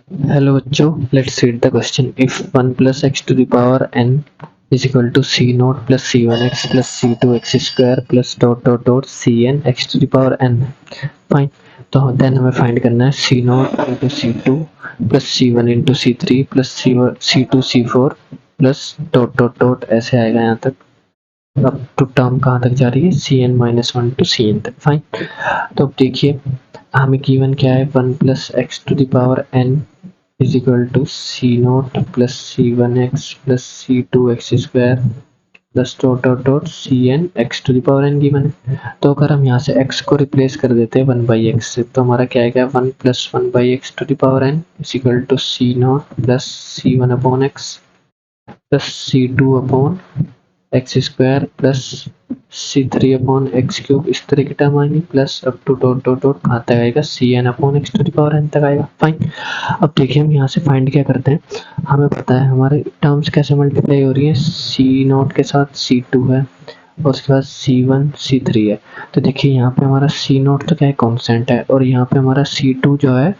Hello बच्चों, let's read the question. If 1 plus x to the power n is equal to c naught plus c1x plus c2x square plus dot dot dot cn x to the power n, fine. तो then हमें find करना है c nought into C two plus C one into C three plus C two C four plus dot dot dot ऐसे आएगा यहाँ तक। अब to term कहाँ तक जा रही है, C N minus one to C N तक, फाइन। तो अब देखिए हमें गिवन क्या है, 1 plus X to the power N is equal to C nought plus C one x plus C two X square plus dot dot dot C N X to the power N given है। तो अगर हम यहाँ से x को replace कर देते हैं 1/x से, तो हमारा क्या आएगा, 1 plus 1/x to the power n is equal to C nought plus C one upon x plus C two upon x square plus C three upon X cube, इस तरह की टर्म आएंगी plus up to dot dot dot कहाँ तक आएगा, C N upon x to the power N तक आएगा, fine. अब देखिए हम यहाँ से फाइंड क्या करते हैं, हमें पता है हमारे टर्म्स कैसे मल्टीप्लाई हो रही है, सी नॉट के साथ सी टू है और उसके बाद सी वन सी थ्री है। तो देखिए यहाँ पे हमारा सी नॉट तो क्या है, कॉन्स्टेंट है, और यहाँ पे हमारा सी टू जो है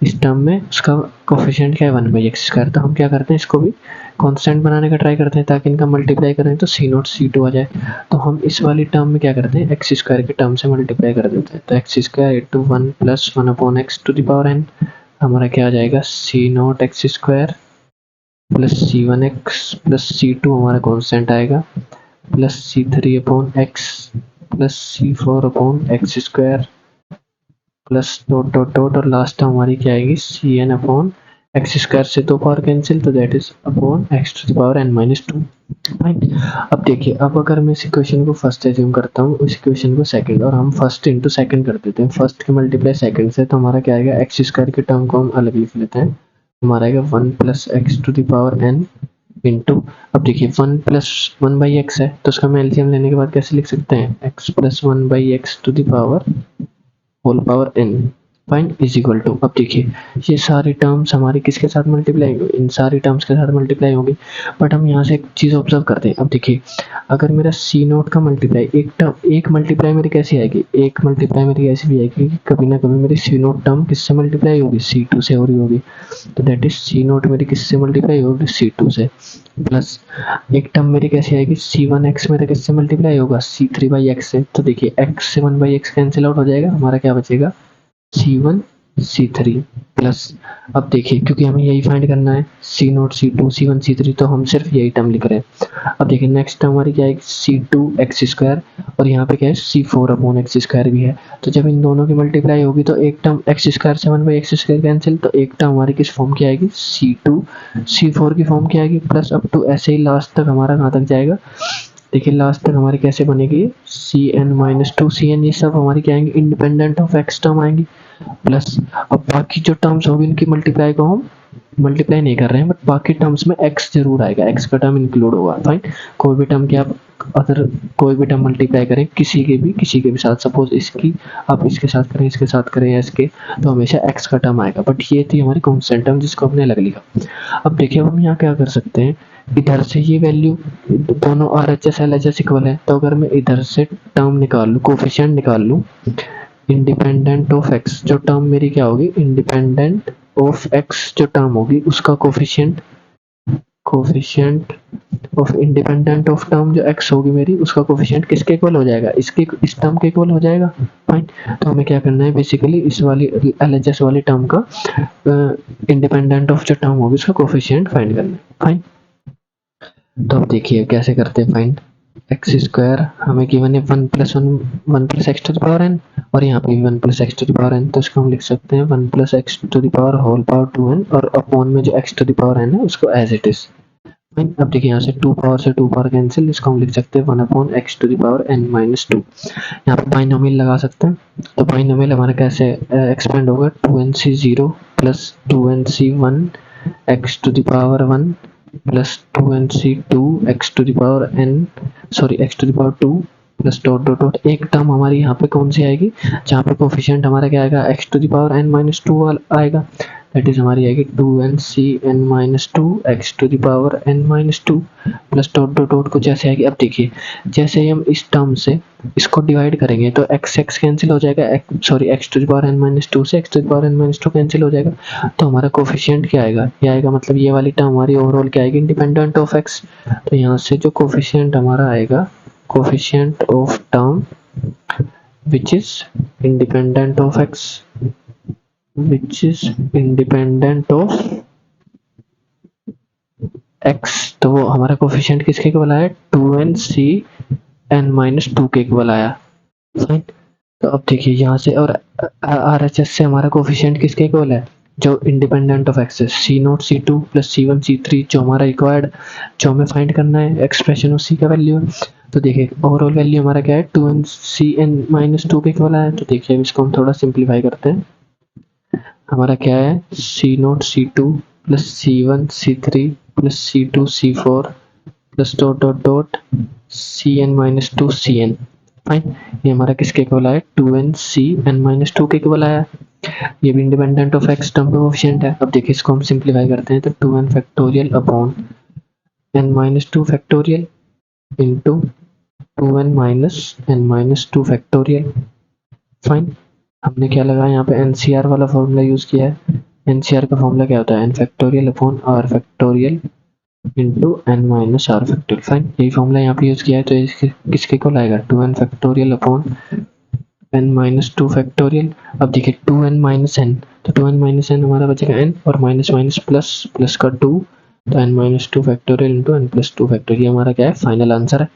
इस टर्म में उसका कोफिशिएंट क्या है, 1/x²। तो हम क्या करते हैं, इसको भी कांस्टेंट बनाने का ट्राई करते हैं ताकि इनका मल्टीप्लाई करें तो सी नॉट सी टू आ जाए। तो हम इस वाली टर्म में क्या करते हैं, एक्स स्क्वायर के टर्म से मल्टीप्लाई कर देते हैं। तो x square into 1 plus 1 upon x to the power n, हमारा क्या आ जाएगा, C naught x square plus C one x plus C two हमारा कॉन्स्टेंट आएगा plus C three upon x plus C four upon x square plus dot dot dot, और last term हमारी क्या आएगी, C N upon x square से दो power cancel, तो that is upon x to the power N minus two, fine. अब देखिए, अब अगर मैं इस इक्वेशन को फर्स्ट एज्यूम करता हूँ, इस इक्वेशन को सेकंड, और हम फर्स्ट इंटू सेकंड कर देते हैं, फर्स्ट के मल्टीप्लाई सेकंड से, तो हमारा क्या आएगा, एक्स स्क्वायर के टर्म को हम अलग लिख लेते हैं, हमारा आएगा 1 plus X to the power N into, अब देखिए 1 प्लस 1/x है तो उसका हम एलसीएम लेने के बाद कैसे लिख सकते हैं, x plus 1/x to the power whole power n, fine, is equal to, अब देखिए ये सारी टर्म्स हमारी किसके साथ मल्टीप्लाई होंगी, इन सारी टर्म्स के साथ मल्टीप्लाई होंगी। बट हम यहाँ से एक चीज़ ऑब्जर्व करते हैं, अब देखिए अगर मेरा सी नोट का मल्टीप्लाई एक टर्म, एक मल्टीप्लाई मेरी कैसी आएगी, एक मल्टीप्लाई मेरी ऐसी भी आएगी कि कभी ना कभी मेरी सी नोट टर्म किससे मल्टीप्लाई होगी, सी टू से हो रही होगी। तो दैट इज सी नोट मेरी किससे मल्टीप्लाई होगी, सी टू से, प्लस एक टर्म मेरी कैसी आएगी, सी वन एक्स मेरा किससे मल्टीप्लाई होगा, सी थ्री बाई एक्स से। तो देखिए एक्स से 1/x कैंसिल आउट हो जाएगा, हमारा क्या बचेगा, C one C three plus, अब देखिए क्योंकि हमें यही फाइंड करना है, C naught C two C one C three, तो हम सिर्फ यही टर्म लिख रहे हैं। अब देखिए नेक्स्ट टर्म हमारी क्या है, सी टू एक्स स्क्वायर, और यहाँ पे क्या है, सी फोर अपॉन एक्स स्क्वायर भी है। तो जब इन दोनों की मल्टीप्लाई होगी तो एक टर्म एक्स स्क्वायर से 1/x² कैंसिल, तो एक टर्म हमारी किस फॉर्म की आएगी, सी टू सी फोर की फॉर्म की आएगी, प्लस अप टू ऐसे ही लास्ट तक हमारा कहाँ तक जाएगा, देखिए लास्ट तक हमारी कैसे बनेगी, C N minus two C N, ये सब हमारी क्या आएंगी, इंडिपेंडेंट ऑफ एक्स टर्म आएंगी, प्लस अब बाकी जो टर्म्स होगी इनकी मल्टीप्लाई को हम मल्टीप्लाई नहीं कर रहे हैं, बट बाकी टर्म्स में x जरूर आएगा, x का टर्म इंक्लूड होगा, फाइन। कोई भी टर्म की आप अदर कोई भी टर्म मल्टीप्लाई करें किसी के भी साथ, सपोज इसकी आप इसके साथ करें, इसके साथ करें या इसके, तो हमेशा x का टर्म आएगा, बट ये थी हमारी कांस्टेंट टर्म जिसको हमने अलग लिखा। अब देखिए हम यहाँ क्या कर सकते हैं, इधर से ये वैल्यू दोनों RHS LHS इक्वल है, तो अगर मैं इधर से टर्म निकाल लूँ, कोफिशिएंट निकाल लूँ, इंडिपेंडेंट ऑफ एक्स, जो टर्म मेरी क्या होगी, इंडिपेंडेंट ऑफ एक्स जो टर्म होगी उसका coefficient coefficient of independent of term जो एक्स होगी मेरी, उसका कोफिशिएंट किसके इक्वल हो जाएगा, इसके इस टर्म के इक्वल हो जाएगा, फाइन। तो हमें क्या करना है, बेसिकली इस वाली एलएचएस वाली टर्म का इंडिपेंडेंट ऑफ जो टर्म होगी उसका कोफिशिएंट फाइंड करना है, फाइन। तो अब देखिए कैसे करते हैं फाइंड, एक्स स्क्वायर हमें गिवन है 1 plus X to the power N, और यहाँ पे 1 plus X to the power N, तो इसको हम लिख सकते हैं 1 plus X to the power whole power 2n, और अपॉन में जो X to the power N है उसको एज इट इज, फाइन। अब देखिए यहाँ से 2 पावर से 2 पावर कैंसिल, इसको हम लिख सकते हैं 1 upon x to the power n minus 2। यहाँ पे बाइनोमियल लगा सकते हैं, तो बाइनोमियल हमारा कैसे एक्सपेंड होगा, 2nc0 plus 2nc1 X to the power 1 plus 2nc2 X to the power n, sorry X to the power 2 plus dot dot dot, एक टर्म हमारी यहाँ पे कौन सी आएगी, जहाँ पे कोफिशिएंट हमारा क्या आएगा, X to the power n minus 2 आएगा, दैट इज हमारी आएगी 2n(c(n-2 x to the power n-2 plus dot dot dot कुछ ऐसे आएगी। अब देखिए जैसे ही हम इस टर्म से इसको डिवाइड करेंगे तो x x कैंसिल हो जाएगा, sorry x to the power n-2 से x to the power n-2 cancel हो जाएगा। तो हमारा कोफिशिएंट क्या आएगा, ये आएगा मतलब ये वाली टर्म हमारी ओवरऑल क्या आएगी, इंडिपेंडेंट ऑफ x। तो यहाँ से जो कोफिशिएंट हमारा आएगा, coefficient of term which is independent of x, which is independent of x, तो वो हमारा कोफिशिएंट किसके इक्वल आया, 2n(c(n-2 के इक्वल आया। फाइन। तो अब देखिए यहाँ से और RHS से हमारा कोफिशिएंट किसके इक्वल है, जो इंडिपेंडेंट ऑफ एक्स है, C0 C2 plus C1 C3 जो हमारा रिक्वायर्ड, जो हमें फाइंड करना है एक्सप्रेशन ऑफ C का वैल्यू है। तो देखिए ओवरऑल वैल्यू हमारा क्या है, 2n(c(n-2 के इक्वल आया। तो देखिए इसको हम थोड़ा सिंप्लीफाई करते हैं। हमारा क्या है, C0 C2 plus C1 C3 plus C2 C4 plus dot dot dot Cn-2 Cn। Fine, ये हमारा किसके इक्वल आया, 2n(c(n-2 के इक्वल आया। ये भी इंडिपेंडेंट ऑफ एक्स टर्म पे कोफिशिएंट है। अब देखिए इसको हम सिंप्लीफाई करते हैं तो 2n factorial upon n-2 factorial into 2n n-2 factorial. Fine, हमने क्या लगाया यहाँ पे NCR वाला फॉर्मूला यूज किया है। NCR का फॉर्मूला क्या होता है, n factorial upon r factorial into n-r factorial. Fine, यही फॉर्मूला यहाँ पे यूज किया है। तो इसके किसके को लाएगा, 2n factorial upon n-2 factorial. अब देखिए 2n माइनस n, तो 2n माइनस n हमारा बचेगा n और माइनस माइनस प्लस, प्लस का 2, तो n-2 factorial into n+2 factorial. ये हमारा क्या है, फाइनल आंसर है।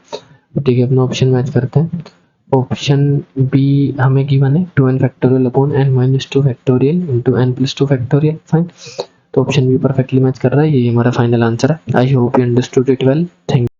अब देखिए अपना ऑप्शन मैच करते हैं। ऑप्शन बी हमें गिवन है 2n factorial upon n-2 factorial into n+2 factorial. Fine, तो ऑप्शन बी परफेक्टली मैच कर रहा है, ये हमारा फाइनल आंसर है। I hope you understood it well. Thank